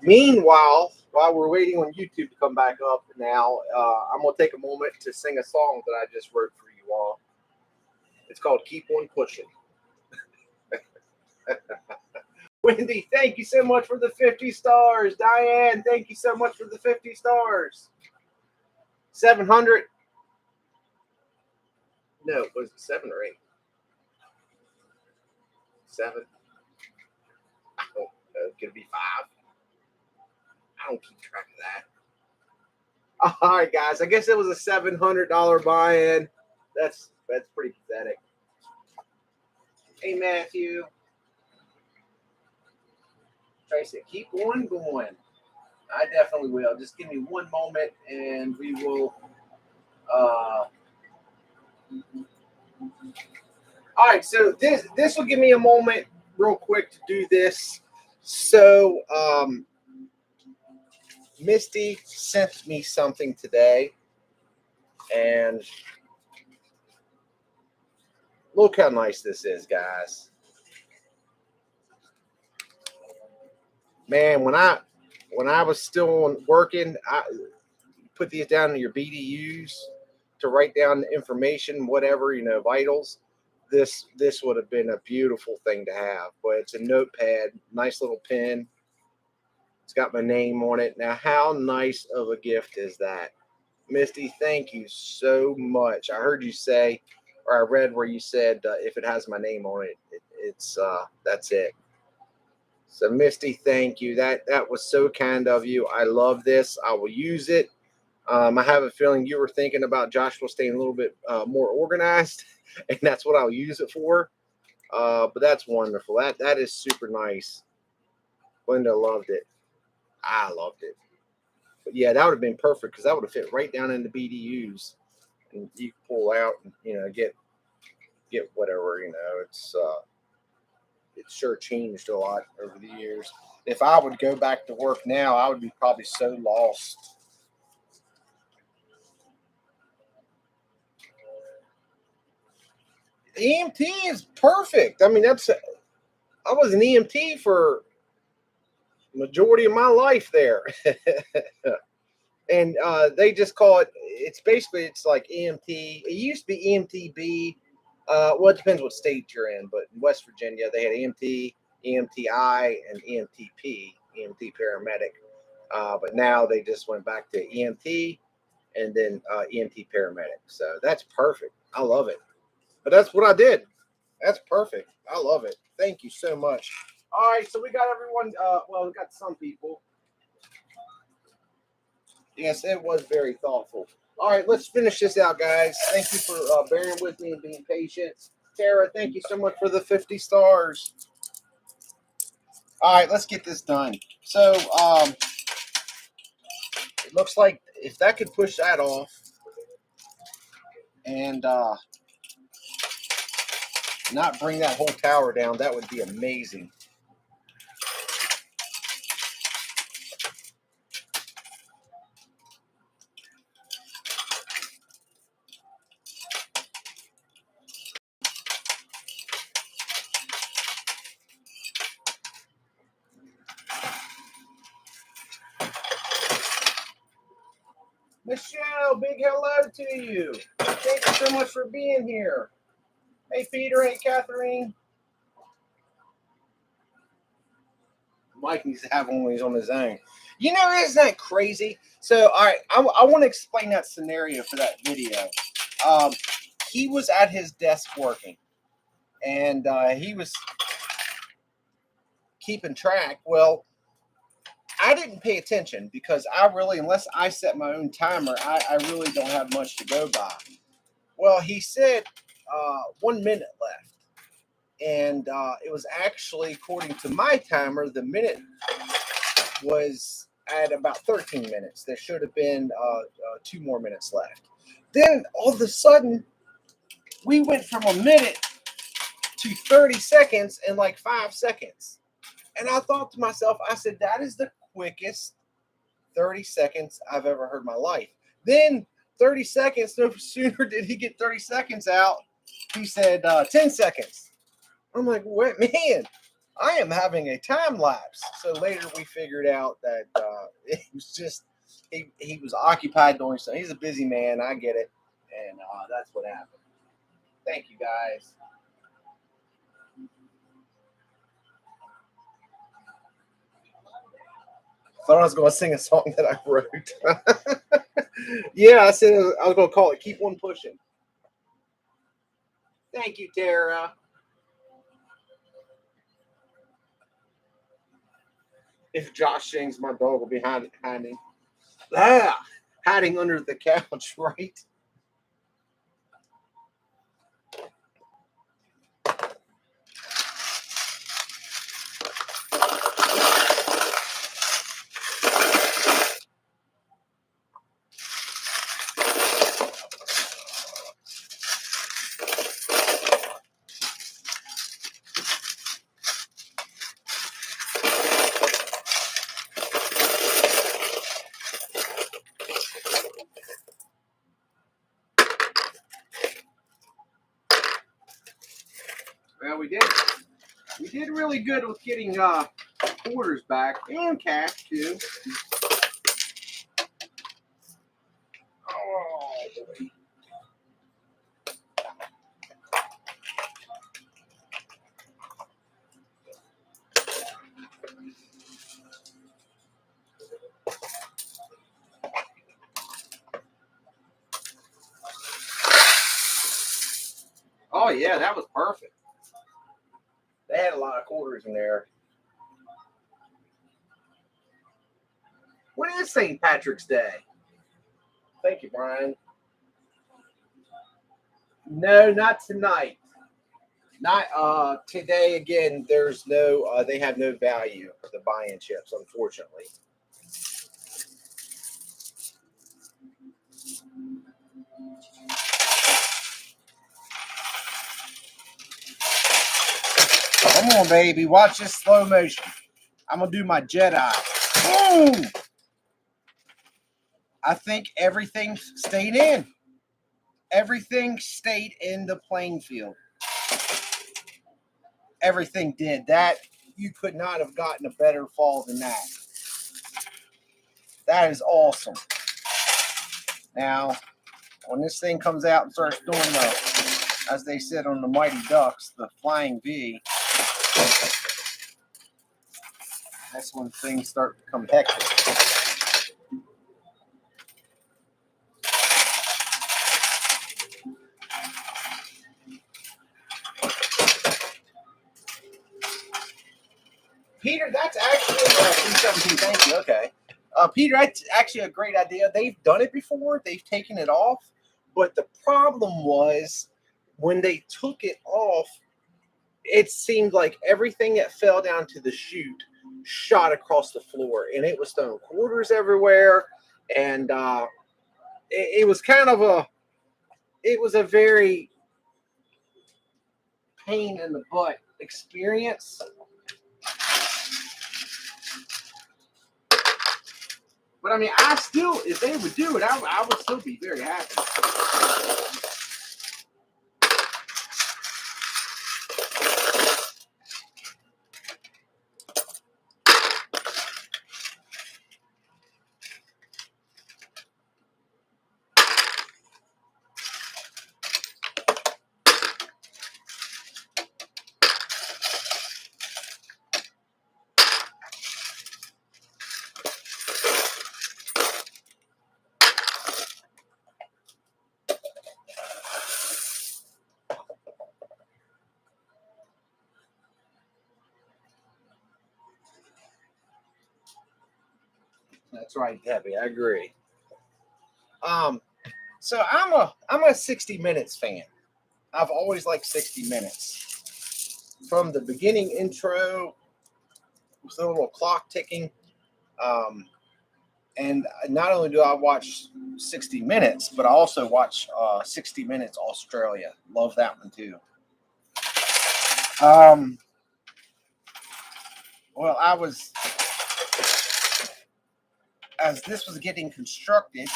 Meanwhile, while we're waiting on YouTube to come back up now, I'm going to take a moment to sing a song that I just wrote for you all. It's called Keep On Pushing. Wendy, thank you so much for the 50 stars. Diane, thank you so much for the 50 stars. 700. No, was it 7 or 8? 7. I don't know. Could it be 5? I don't keep track of that. All right, guys. I guess it was a $700 buy-in. That's pretty pathetic. Hey, Matthew. Tracy, keep on going. I definitely will. Just give me one moment, and we will. All right. So this will give me a moment, real quick, to do this. So Misty sent me something today, and look how nice this is, guys. Man, when I was still working, I put these down in your BDUs to write down the information, whatever, vitals. This would have been a beautiful thing to have. But it's a notepad, nice little pen. It's got my name on it. Now, how nice of a gift is that? Misty, thank you so much. I heard you say, or I read where you said if it has my name on it, it's that's it. So, Misty, thank you. That was so kind of you. I love this. I will use it. I have a feeling you were thinking about Joshua staying a little bit more organized, and that's what I'll use it for. But that's wonderful. That is super nice. Linda loved it. I loved it. But yeah, that would have been perfect because that would have fit right down in the BDUs, and you can pull out and get whatever. It's sure changed a lot over the years. If I would go back to work now, I would be probably so lost. EMT is perfect. I mean, I was an EMT for majority of my life there. And they just call it, it's like EMT. It used to be EMTB. Well, it depends what state you're in, but in West Virginia, they had EMT, EMTI, and EMTP, EMT paramedic. But now they just went back to EMT and then EMT paramedic. So that's perfect. I love it. But that's what I did. That's perfect. I love it. Thank you so much. All right, so we got everyone. We got some people. Yes, it was very thoughtful. All right, let's finish this out, guys. Thank you for bearing with me and being patient. Tara, thank you so much for the 50 stars. All right, let's get this done. So it looks like if that could push that off and not bring that whole tower down, that would be amazing. Michelle, big hello to you. Thank you so much for being here. Hey, Peter. Hey, Catherine. Mike needs to have one when he's on his own. Isn't that crazy? So, all right, I want to explain that scenario for that video. He was at his desk working, and he was keeping track. Well, I didn't pay attention because unless I set my own timer, I really don't have much to go by. Well, he said 1 minute left. And it was actually, according to my timer, the minute was at about 13 minutes. There should have been 2 more minutes left. Then all of a sudden, we went from a minute to 30 seconds in like 5 seconds. And I thought to myself, I said, that is the quickest 30 seconds I've ever heard in my life. Then 30 seconds, no sooner did he get 30 seconds out, he said 10 seconds. I'm like, what, man? I am having a time lapse. So later we figured out that it was just he was occupied doing something. He's a busy man. I get it, and that's what happened. Thank you guys. Thought I was going to sing a song that I wrote. Yeah, I said I was going to call it "Keep One Pushing." Thank you, Tara. If Josh sings, my dog will be hiding. Hiding under the couch, right? Well, we did. We did really good with getting quarters back and cash too. Oh boy. Oh yeah, that was perfect. They had a lot of quarters in there. When is St. Patrick's Day? Thank you, Brian. No, not tonight. Not today again. There's no. They have no value for the buy-in chips, unfortunately. Come on, baby. Watch this slow motion. I'm gonna do my Jedi. Boom! I think everything stayed in. Everything stayed in the playing field. Everything did. That you could not have gotten a better fall than that. That is awesome. Now, when this thing comes out and starts doing the, as they said on the Mighty Ducks, the flying V, that's when things start to become hectic. Peter, that's actually 317. Thank you. Okay. Peter, that's actually a great idea. They've done it before. They've taken it off. But the problem was when they took it off, it seemed like everything that fell down to the chute shot across the floor. And it was throwing quarters everywhere. And it was kind of it was a very pain in the butt experience. But I mean, I still, if they would do it, I would still be very happy. That's right, Debbie. I agree. So I'm a 60 Minutes fan. I've always liked 60 Minutes. From the beginning intro, with the little clock ticking. And not only do I watch 60 Minutes, but I also watch 60 Minutes Australia. Love that one too. Well, as this was getting constructed,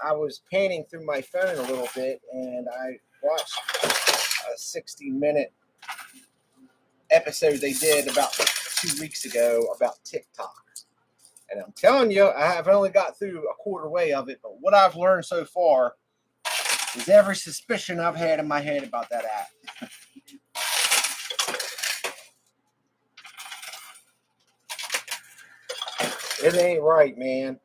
I was panning through my phone a little bit, and I watched a 60-minute episode they did about 2 weeks ago about TikTok. And I'm telling you, I have only got through a quarter way of it, but what I've learned so far is every suspicion I've had in my head about that app. It ain't right, man.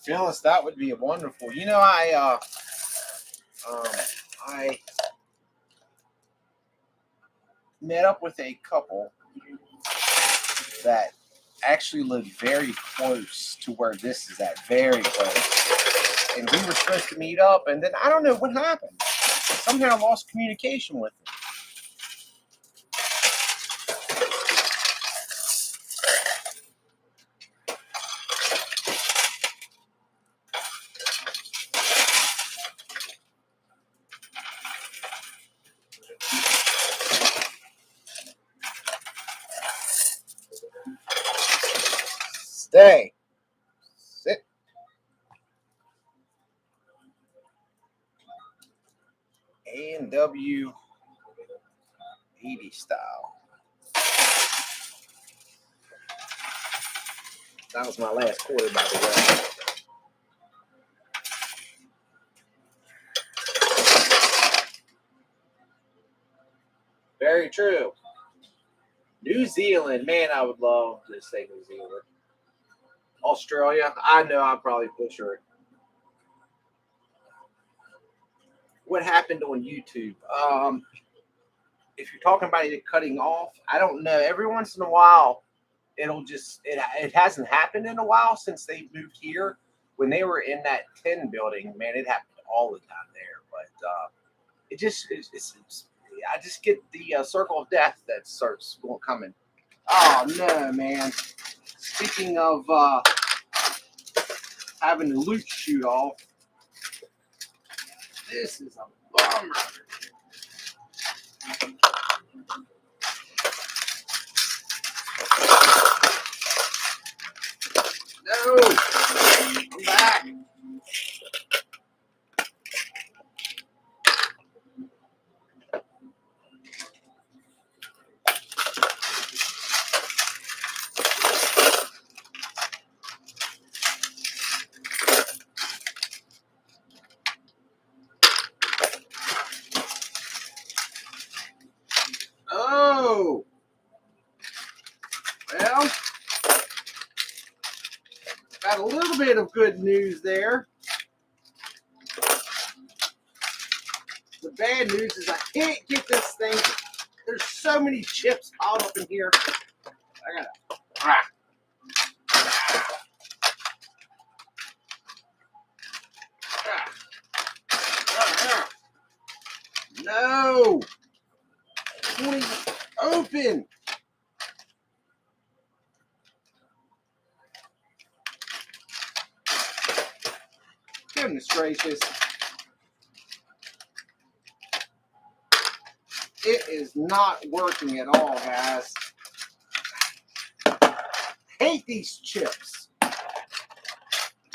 Phyllis, that would be wonderful. You know, I met up with a couple that actually lived very close to where this is at, very close. And we were supposed to meet up, and then I don't know what happened. Somehow I lost communication with them. Stay. Sit. A&W 80 style. That was my last quarter, by the way. Very true. New Zealand, man, I would love to say New Zealand. Australia, I know I'll probably butcher it. What happened on YouTube? If you're talking about it cutting off, I don't know. Every once in a while, it hasn't happened in a while since they moved here. When they were in that 10 building, man, it happened all the time there. But I just get the circle of death that starts coming. Oh no, man! Speaking of having the loot shoot off, this is a bummer. No, I'm back. Oh, well, got a little bit of good news there. The bad news is I can't get this thing. There's so many chips piled up in here. I gotta. No! It won't even open! Goodness gracious. It is not working at all, guys. Hate these chips.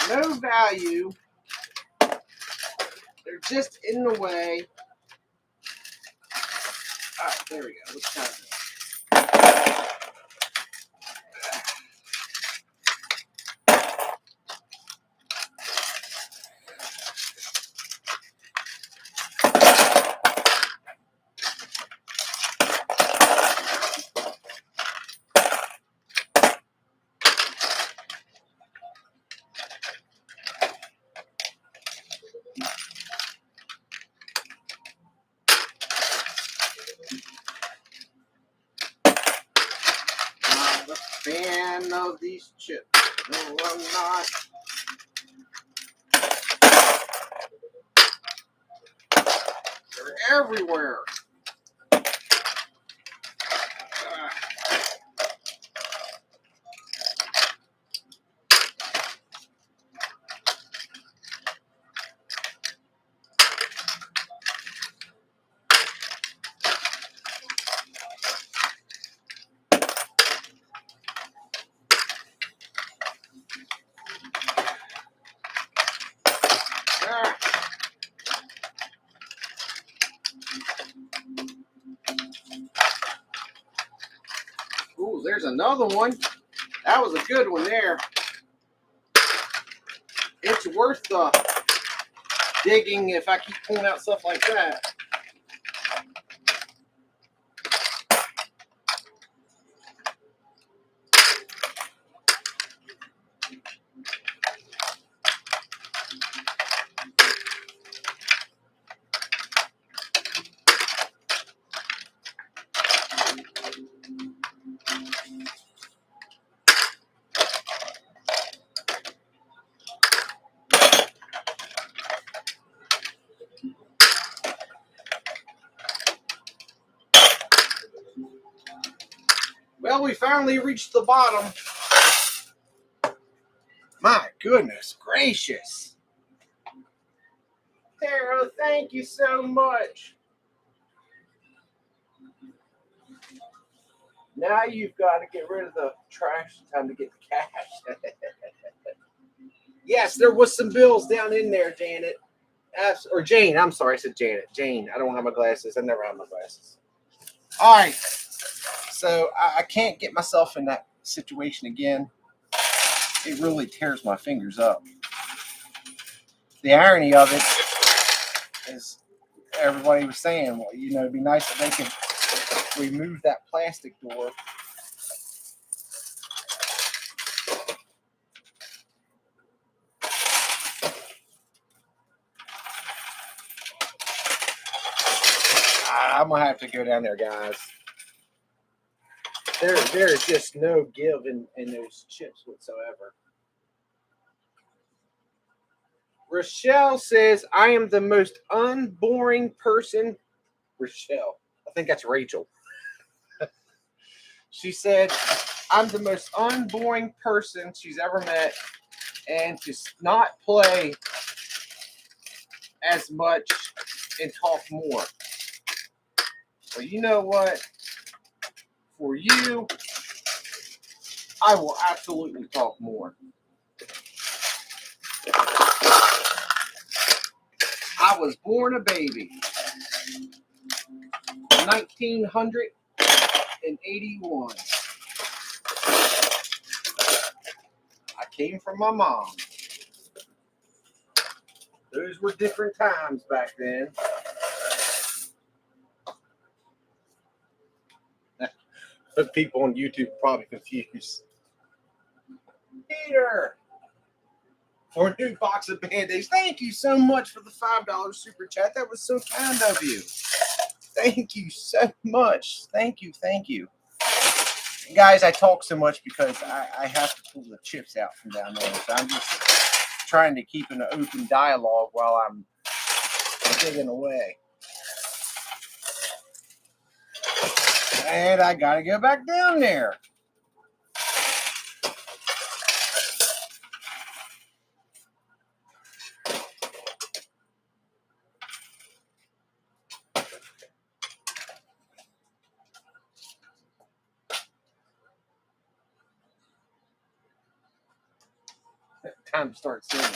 No value. They're just in the way. Alright, there we go. Let's try this. love these chips. No, I'm not. They're everywhere. Ooh, there's another one. That was a good one there. It's worth the digging if I keep pulling out stuff like that. Well, we finally reached the bottom. My goodness gracious. Tara, thank you so much. Now you've got to get rid of the trash. Time to get the cash. Yes, there was some bills down in there, Janet. Or Jane. I'm sorry, I said Janet. Jane. I don't have my glasses. I never have my glasses. All right. So I can't get myself in that situation again. It really tears my fingers up. The irony of it is everybody was saying, well, you know, it'd be nice if they could remove that plastic door. I'm gonna have to go down there, guys. There's just no give in those chips whatsoever. Rochelle says, I am the most unboring person. Rochelle. I think that's Rachel. She said, I'm the most unboring person she's ever met, and to not play as much and talk more. Well, you know what? For you, I will absolutely talk more. I was born a baby. 1981. I came from my mom. Those were different times back then. But people on YouTube are probably confused. Peter, for a new box of Band-Aids. Thank you so much for the $5 super chat. That was so kind of you. Thank you so much. Thank you. Thank you. Guys, I talk so much because I have to pull the chips out from down there. So I'm just trying to keep an open dialogue while I'm digging away. And I got to go back down there. Time to start singing.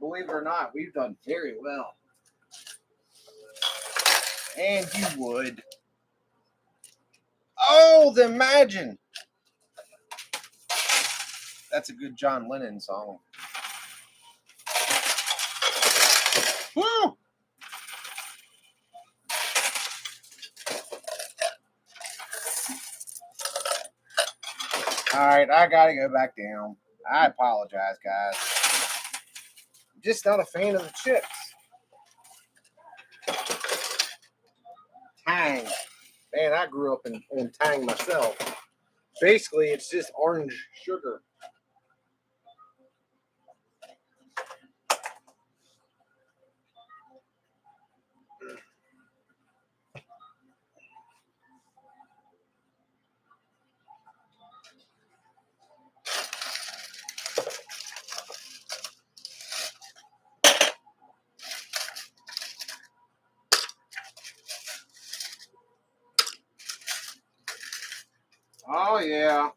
Believe it or not, we've done very well. And you would. Oh, the imagine. That's a good John Lennon song. Woo! All right, I gotta go back down. I apologize, guys. I'm just not a fan of the chips. Tang. Man, I grew up on Tang myself. Basically, it's just orange sugar. Oh, yeah.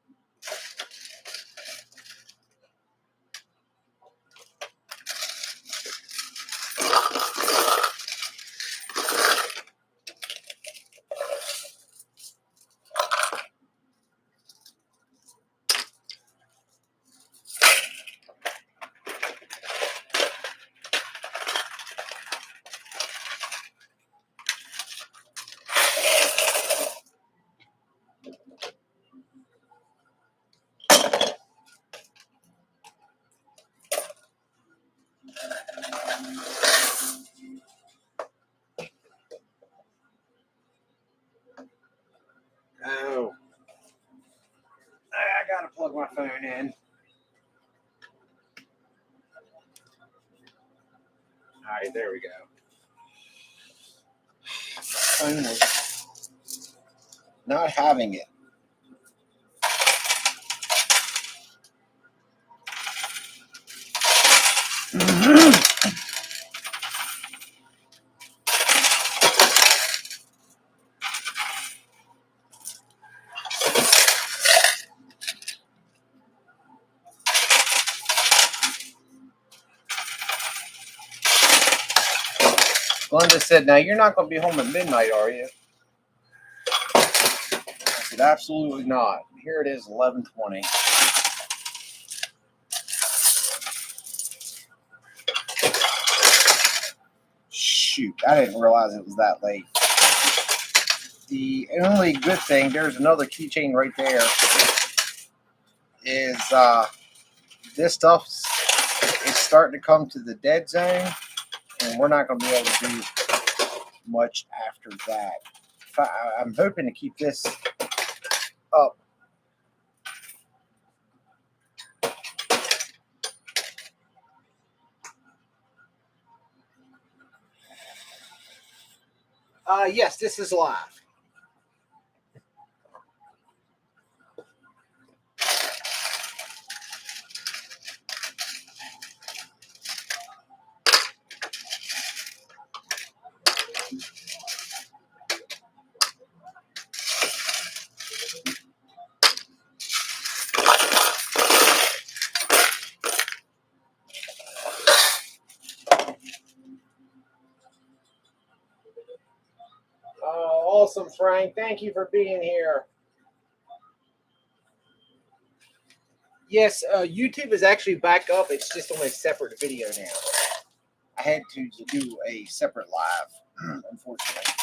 Oh. I gotta plug my phone in. All right, there we go. Phone was not having it. Glenda said, now you're not going to be home at midnight, are you? I said, absolutely not. Here it is, 11:20. Shoot, I didn't realize it was that late. The only good thing, there's another keychain right there, is this stuff is starting to come to the dead zone, and we're not going to be able to do much after that. I'm hoping to keep this up. Yes, this is live. Oh, awesome, Frank. Thank you for being here. Yes, YouTube is actually back up. It's just on a separate video now. I had to do a separate live, unfortunately.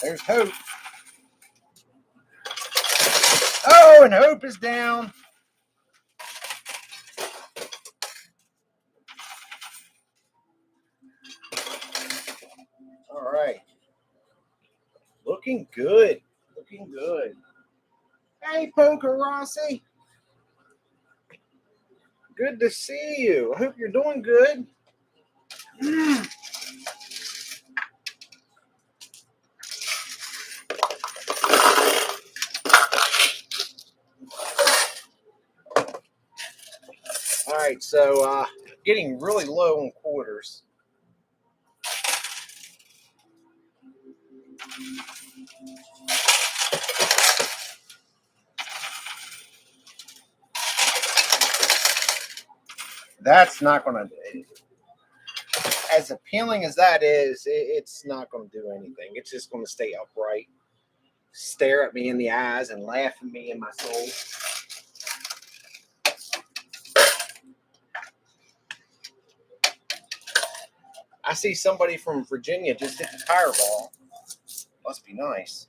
There's Hope. Oh, and Hope is down. All right. Looking good. Looking good. Hey, Poker Rossi. Good to see you. I hope you're doing good. All right, so getting really low on quarters. That's not going to, as appealing as that is, it's not going to do anything. It's just going to stay upright. stare at me in the eyes and laugh at me in my soul. I see somebody from Virginia just hit the Powerball. Must be nice.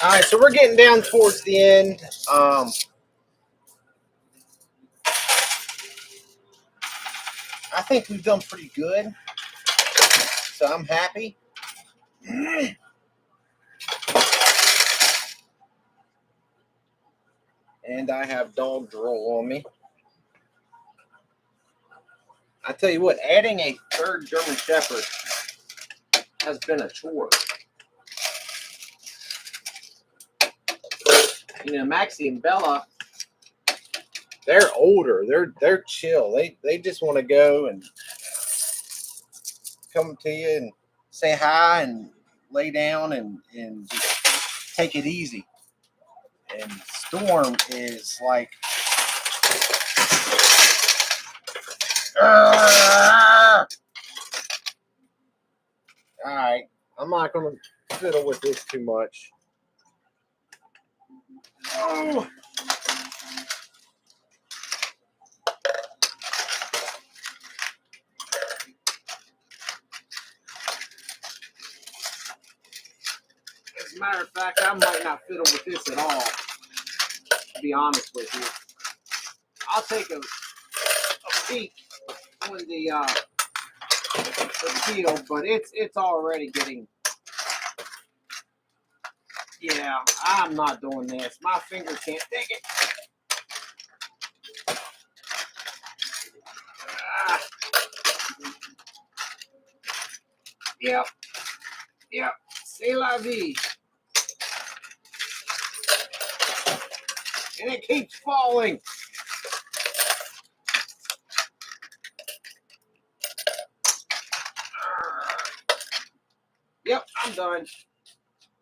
All right, so we're getting down towards the end. I think we've done pretty good, so I'm happy. And I have dog drool on me. I tell you what, adding a third German Shepherd has been a chore. You know, Maxie and Bella, they're older. They're chill. They just want to go and come to you and say hi and lay down and just take it easy. And Storm is like, all right, I'm not going to fiddle with this too much. Oh. As a matter of fact, I might not fiddle with this at all, to be honest with you. I'll take a peek on the field, but it's already getting. Yeah, I'm not doing this. My finger can't take it. Yep. C'est la vie. And it keeps falling. Yep, I'm done.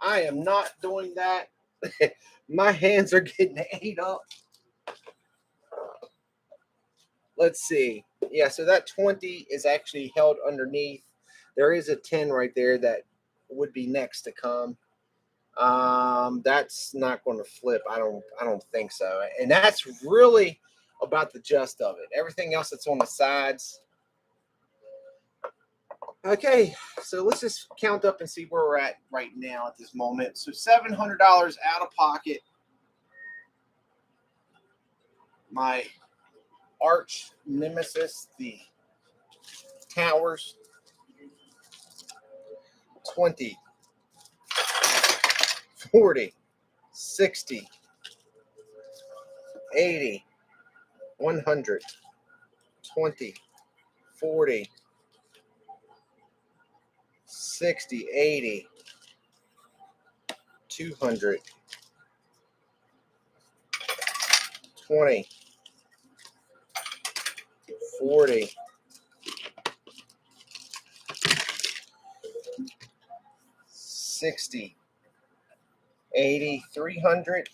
I am not doing that. My hands are getting ate up. Let's see. Yeah, so that 20 is actually held underneath. There is a 10 right there that would be next to come. That's not going to flip. I don't think so. And that's really about the gist of it. Everything else that's on the sides. Okay, so let's just count up and see where we're at right now at this moment. So $700 out of pocket. My arch nemesis, the towers. 20, 40, 60, 80, 100, 20, 40, 60, 80, 200, 20, 40, 60, 80, 300,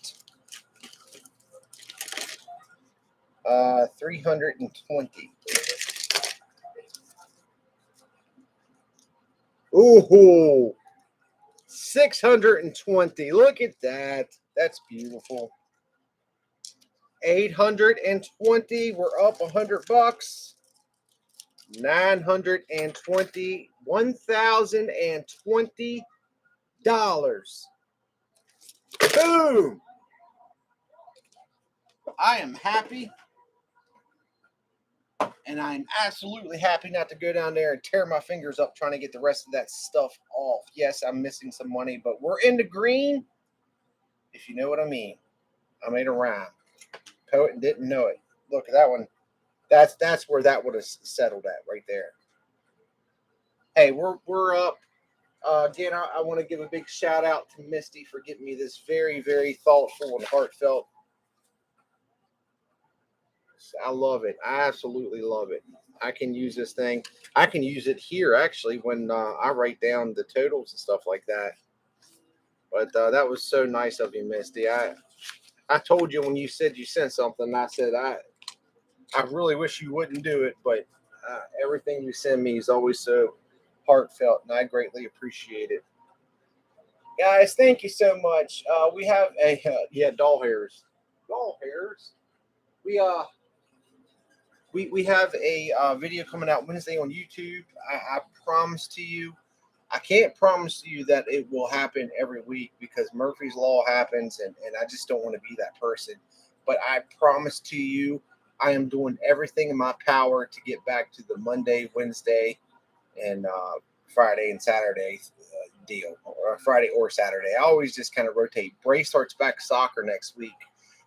320. Ooh, 620. Look at that. That's beautiful. 820. We're up $100. 920. $1,020. Boom. I am happy. And I'm absolutely happy not to go down there and tear my fingers up trying to get the rest of that stuff off. Yes, I'm missing some money, but we're in the green, if you know what I mean. I made a rhyme. Poet didn't know it. Look at that one. That's where that would have settled at right there. Hey, we're up. Again, I want to give a big shout out to Misty for giving me this very, very thoughtful and heartfelt. I love it. I absolutely love it. I can use this thing. I can use it here actually when I write down the totals and stuff like that. But that was so nice of you, Misty. I told you when you said you sent something, I said I really wish you wouldn't do it, but everything you send me is always so heartfelt, and I greatly appreciate it. Guys, thank you so much. We have a yeah, doll hairs, doll hairs. We we have a video coming out Wednesday on YouTube. I promise to you, I can't promise to you that it will happen every week because Murphy's Law happens, and I just don't want to be that person. But I promise to you, I am doing everything in my power to get back to the Monday, Wednesday, and Friday and Saturday deal, or Friday or Saturday. I always just kind of rotate. Bray starts back soccer next week,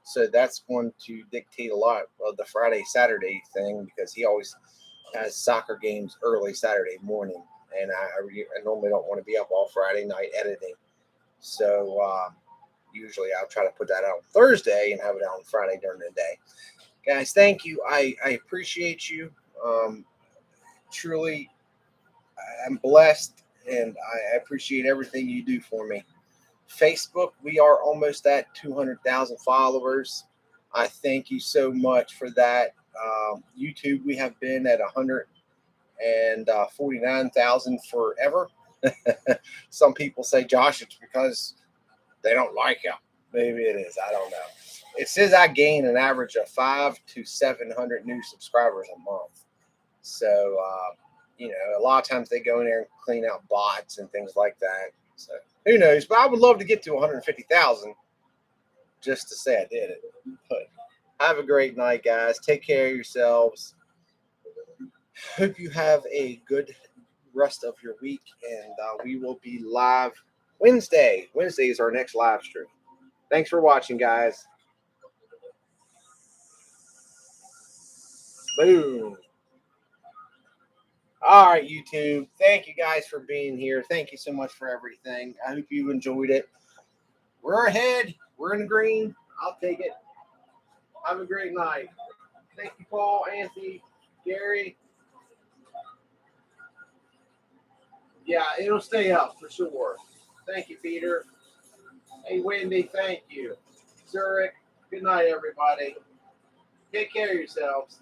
so that's going to dictate a lot of the Friday Saturday thing because he always has soccer games early Saturday morning, and I normally don't want to be up all Friday night editing. So usually I'll try to put that out on Thursday and have it out on Friday during the day. Guys, thank you. I appreciate you. Truly, I'm blessed, and I appreciate everything you do for me. Facebook, we are almost at 200,000 followers. I thank you so much for that. YouTube, we have been at 149,000 forever. Some people say, Josh, it's because they don't like you. Maybe it is. I don't know. It says I gain an average of 500 to 700 new subscribers a month. So, a lot of times they go in there and clean out bots and things like that. So who knows? But I would love to get to 150,000 just to say I did it. But have a great night, guys. Take care of yourselves. Hope you have a good rest of your week, and we will be live Wednesday. Wednesday is our next live stream. Thanks for watching, guys. Boom. All right, YouTube. Thank you guys for being here. Thank you so much for everything. I hope you enjoyed it. We're ahead. We're in the green. I'll take it. Have a great night. Thank you, Paul, Anthony, Gary. Yeah, it'll stay up for sure. Thank you, Peter. Hey, Wendy, thank you. Zurich, good night, everybody. Take care of yourselves.